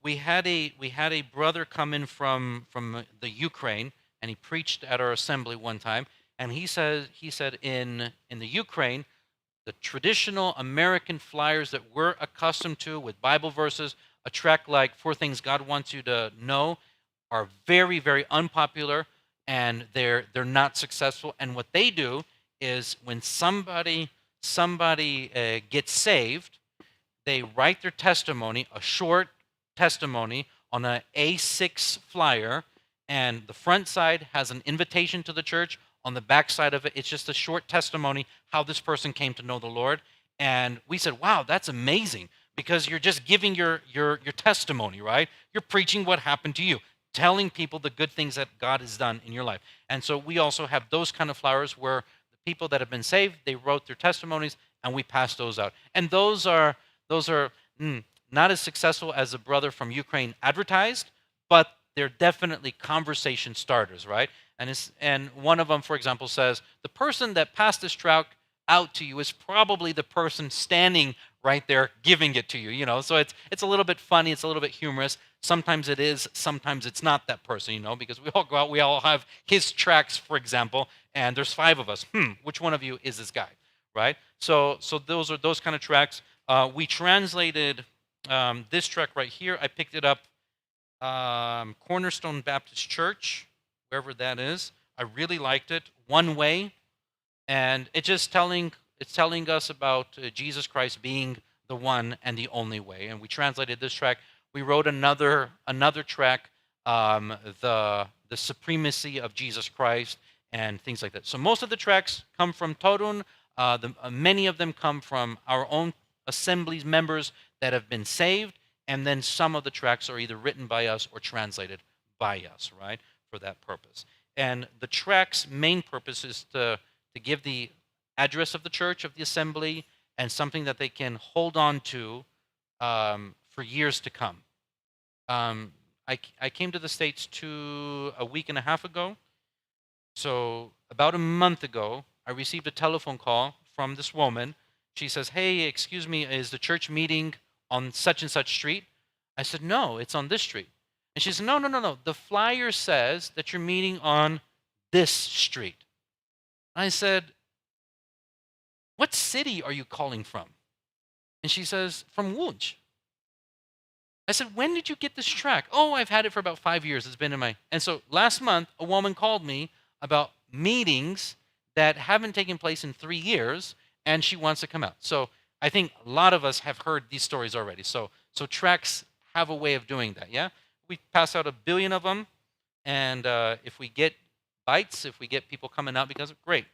We had a brother come in from the Ukraine, and he preached at our assembly one time, and he said in the Ukraine, the traditional American flyers that we're accustomed to with Bible verses, a track like Four Things God Wants You to Know, are very, very unpopular, and they're not successful. And what they do is, when somebody gets saved, they write their testimony, a short testimony, on an A6 flyer, and the front side has an invitation to the church. On the back side of it, it's just a short testimony how this person came to know the Lord. And we said, wow, that's amazing, because you're just giving your testimony, right? You're preaching what happened to you, telling people the good things that God has done in your life. And so we also have those kind of flyers where the people that have been saved, they wrote their testimonies, and we pass those out. And those are not as successful as the brother from Ukraine advertised, but they're definitely conversation starters, right? And one of them, for example, says, the person that passed this track out to you is probably the person standing right there giving it to you, you know? So it's a little bit funny, it's a little bit humorous. Sometimes it is, sometimes it's not that person, you know, because we all go out, we all have his tracks, for example, and there's 5 of us. Which one of you is this guy, right? So those are those kind of tracks. We translated This tract right here, I picked it up Cornerstone Baptist Church, wherever that is. I really liked it. One way, and it's telling us about Jesus Christ being the one and the only way. And we translated this track. We wrote another track, the supremacy of Jesus Christ and things like that. So most of the tracks come from Torun. Many of them come from our own assemblies members that have been saved, and then some of the tracks are either written by us or translated by us, right, for that purpose. And the track's main purpose is to give the address of the church, of the assembly, and something that they can hold on to for years to come. I came to the States a week and a half ago. So about a month ago, I received a telephone call from this woman. She says, "Hey, excuse me, is the church meeting on such and such street?" I said, "No, it's on this street." And she said, "No, no, no, no. The flyer says that you're meeting on this street." I said, "What city are you calling from?" And she says, "From Łódź." I said, "When did you get this track?" "Oh, I've had it for about 5 years. It's been in my..." And so last month, a woman called me about meetings that haven't taken place in 3 years, and she wants to come out. So I think a lot of us have heard these stories already. So tracks have a way of doing that, yeah? We pass out 1 billion of them, and if we get bites, if we get people coming out because of, great,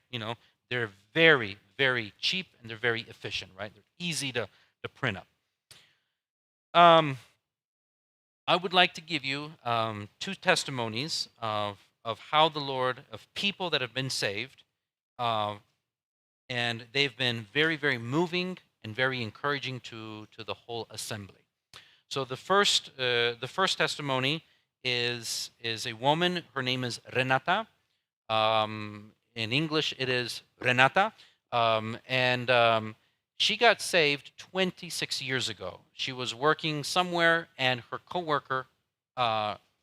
they're very, very cheap, and they're very efficient, right? They're easy to print up. I would like to give you 2 testimonies of how the Lord, of people that have been saved, and they've been very, very moving and very encouraging to the whole assembly. So the first testimony is a woman. Her name is Renata. In English, it is Renata, and she got saved 26 years ago. She was working somewhere, and her coworker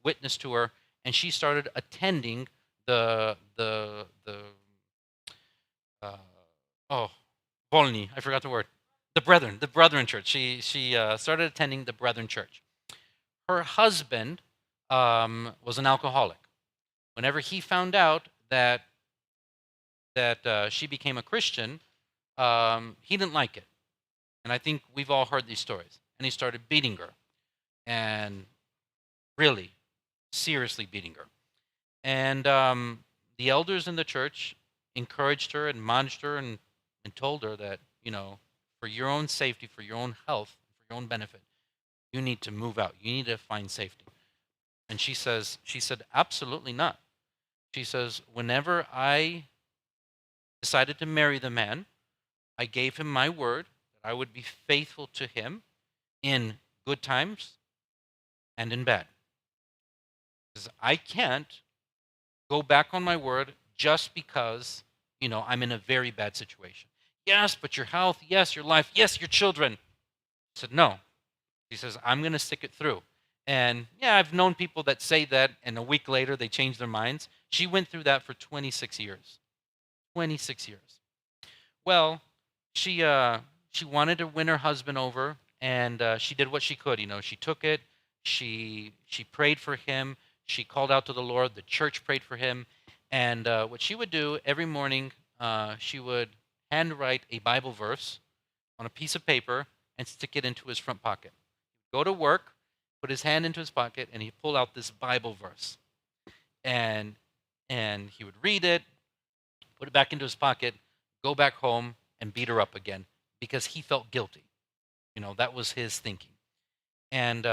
witnessed to her, and she started attending the oh, Volny, I forgot the word, the Brethren Church. She started attending the Brethren Church. Her husband was an alcoholic. Whenever he found out that she became a Christian, he didn't like it. And I think we've all heard these stories. And he started beating her, and really seriously beating her. And the elders in the church encouraged her, admonished her, and told her that, for your own safety, for your own health, for your own benefit, you need to move out. You need to find safety. And she said, absolutely not. She says, whenever I decided to marry the man, I gave him my word that I would be faithful to him in good times and in bad. Because I can't go back on my word just because, I'm in a very bad situation. Yes, but your health, yes, your life, yes, your children. I said, no. She says, I'm going to stick it through. And yeah, I've known people that say that, and a week later they change their minds. She went through that for 26 years. 26 years. Well, she wanted to win her husband over, and she did what she could. She took it. She prayed for him. She called out to the Lord. The church prayed for him. And what she would do every morning, she would handwrite a Bible verse on a piece of paper and stick it into his front pocket. Go to work, put his hand into his pocket, and he'd pull out this Bible verse. And he would read it, put it back into his pocket, go back home, and beat her up again because he felt guilty. That was his thinking. And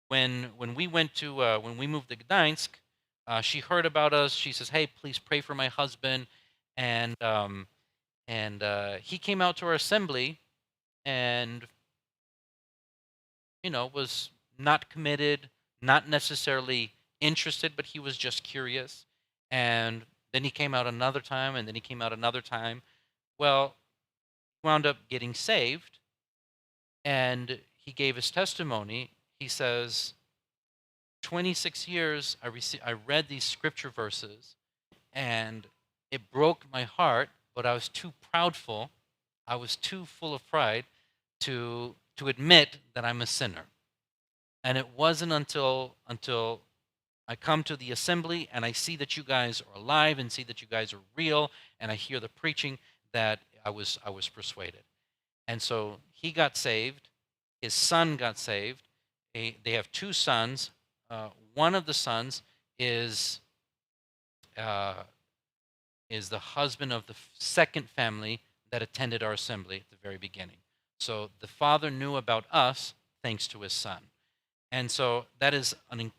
when we moved to Gdansk, she heard about us. She says, "Hey, please pray for my husband." And he came out to our assembly, and was not committed, not necessarily interested, but he was just curious. And then he came out another time, and then he came out another time. Well, wound up getting saved, and he gave his testimony. He says, 26 years, I read these scripture verses, and it broke my heart, but I was too proudful. I was too full of pride to to admit that I'm a sinner. And it wasn't until I come to the assembly and I see that you guys are alive and see that you guys are real and I hear the preaching that I was persuaded. And so he got saved. His son got saved. They have two sons. One of the sons is uh, is the husband of the second family that attended our assembly at the very beginning. So the father knew about us thanks to his son. And so that is an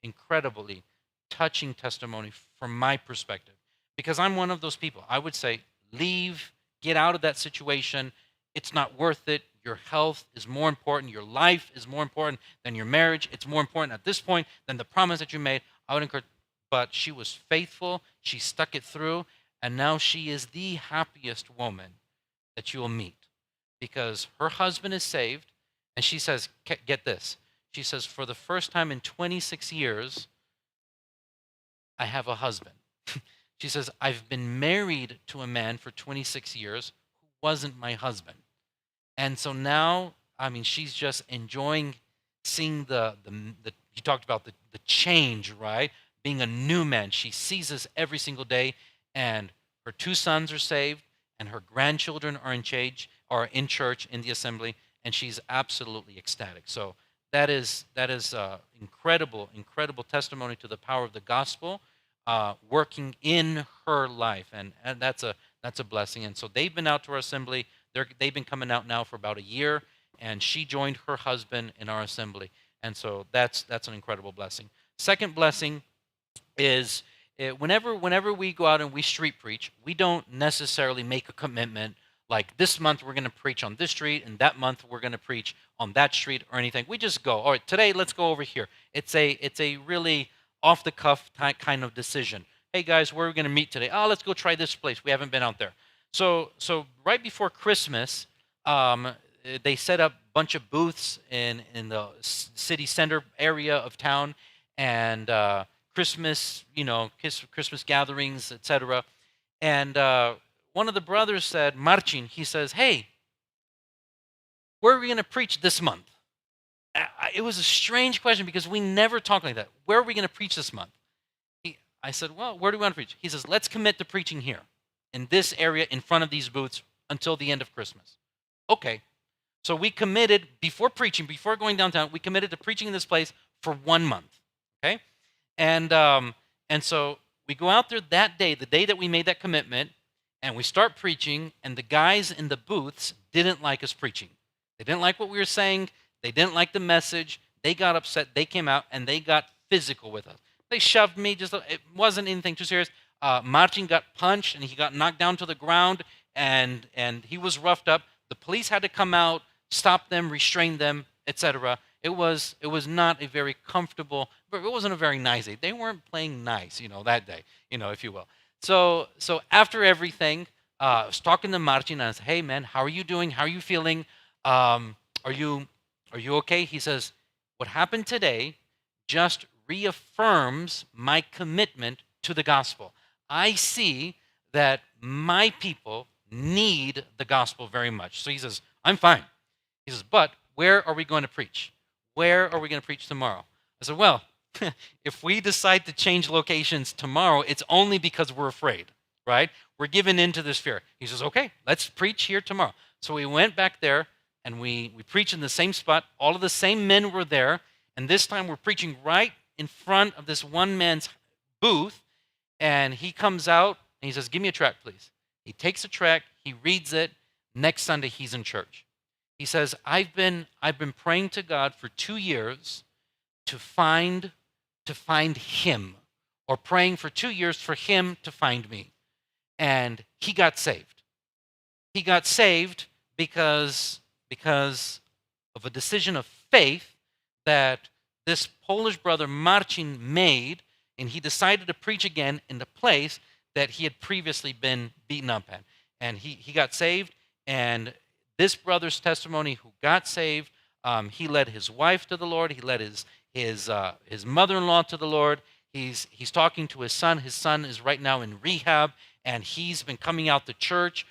incredibly touching testimony from my perspective. Because I'm one of those people. I would say, leave, get out of that situation. It's not worth it. Your health is more important. Your life is more important than your marriage. It's more important at this point than the promise that you made. I would encourage, but she was faithful. She stuck it through. And now she is the happiest woman that you will meet because her husband is saved. And she says, get this. She says, for the first time in 26 years, I have a husband. She says, I've been married to a man for 26 years who wasn't my husband. And so now, I mean, she's just enjoying seeing you talked about the change, right? Being a new man. She sees this every single day, and her two sons are saved, and her grandchildren are in church in the assembly, and she's absolutely ecstatic. So that is incredible testimony to the power of the gospel working in her life, and that's a blessing. And so they've been out to our assembly. They've been coming out now for about a year, and she joined her husband in our assembly, and so that's an incredible blessing. Second blessing is whenever we go out and we street preach, we don't necessarily make a commitment like this month we're going to preach on this street and that month we're going to preach on that street or anything. We just go, all right, today let's go over here. It's a really off the cuff kind of decision. Hey guys, where are we going to meet today? Oh, let's go try this place. We haven't been out there. So right before Christmas, they set up a bunch of booths in the city center area of town, and Christmas gatherings, etc. And one of the brothers said, Marcin, he says, hey, where are we going to preach this month? It was a strange question because we never talk like that. Where are we going to preach this month? I said, well, where do we want to preach? He says, let's commit to preaching here in this area in front of these booths until the end of Christmas. Okay. So we committed before going downtown, we committed to preaching in this place for 1 month. Okay. And so we go out there that day, the day that we made that commitment, and we start preaching, and the guys in the booths didn't like us preaching. They didn't like what we were saying. They didn't like the message. They got upset. They came out, and they got physical with us. They shoved me. It wasn't anything too serious. Marcin got punched, and he got knocked down to the ground, and he was roughed up. The police had to come out, stop them, restrain them, etc. It was not a very comfortable, but it wasn't a very nice day. They weren't playing nice, that day, if you will. So after everything, I was talking to Marcin, and I said, hey, man, how are you doing? How are you feeling? Are you okay? He says, what happened today just reaffirms my commitment to the gospel. I see that my people need the gospel very much. So he says, I'm fine. He says, but where are we going to preach? Where are we going to preach tomorrow? I said, well, if we decide to change locations tomorrow, it's only because we're afraid, right? We're giving in to this fear. He says, okay, let's preach here tomorrow. So we went back there, and we preached in the same spot. All of the same men were there, and this time we're preaching right in front of this one man's booth, and he comes out, and he says, give me a tract, please. He takes a tract, he reads it. Next Sunday, he's in church. He says, I've been praying to God for 2 years to find him, or praying for 2 years for him to find me. And he got saved. He got saved because of a decision of faith that this Polish brother Marcin made, and he decided to preach again in the place that he had previously been beaten up at. And he got saved, and this brother's testimony who got saved, he led his wife to the Lord. He led his mother-in-law to the Lord. He's talking to his son. His son is right now in rehab, and he's been coming out to church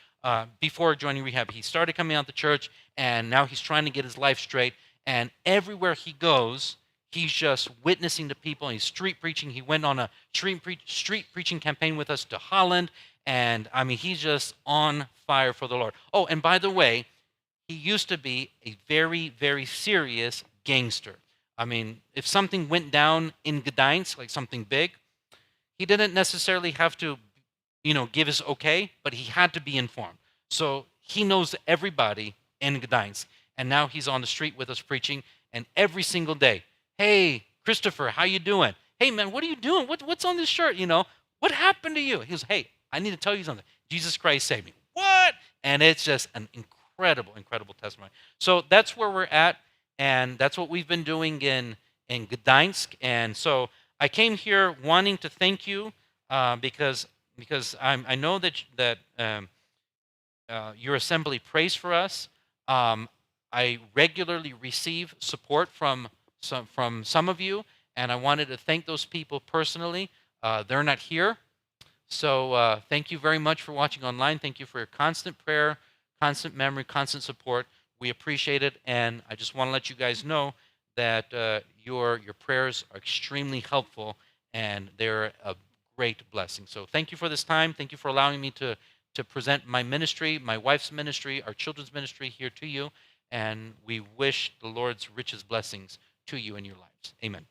before joining rehab. He started coming out to church, and now he's trying to get his life straight. And everywhere he goes, he's just witnessing to people. He's street preaching. He went on a street preaching campaign with us to Holland. And I mean, he's just on fire for the Lord. Oh, and by the way, he used to be a very, very serious gangster. I mean, if something went down in Gdansk, like something big, he didn't necessarily have to, give his okay, but he had to be informed. So he knows everybody in Gdansk. And now he's on the street with us preaching, and every single day, hey, Christopher, how you doing? Hey, man, what are you doing? What's on this shirt? What happened to you? He goes, hey, I need to tell you something. Jesus Christ saved me. What? And it's just an incredible, incredible testimony. So that's where we're at, and that's what we've been doing in Gdansk. And so I came here wanting to thank you because I know that your assembly prays for us. I regularly receive support from some of you, and I wanted to thank those people personally. They're not here, so thank you very much for watching online. Thank you for your constant prayer, constant memory, constant support. We appreciate it, and I just want to let you guys know that your prayers are extremely helpful, and they're a great blessing. So thank you for this time. Thank you for allowing me to present my ministry, my wife's ministry, our children's ministry here to you. And we wish the Lord's richest blessings to you in your lives. Amen.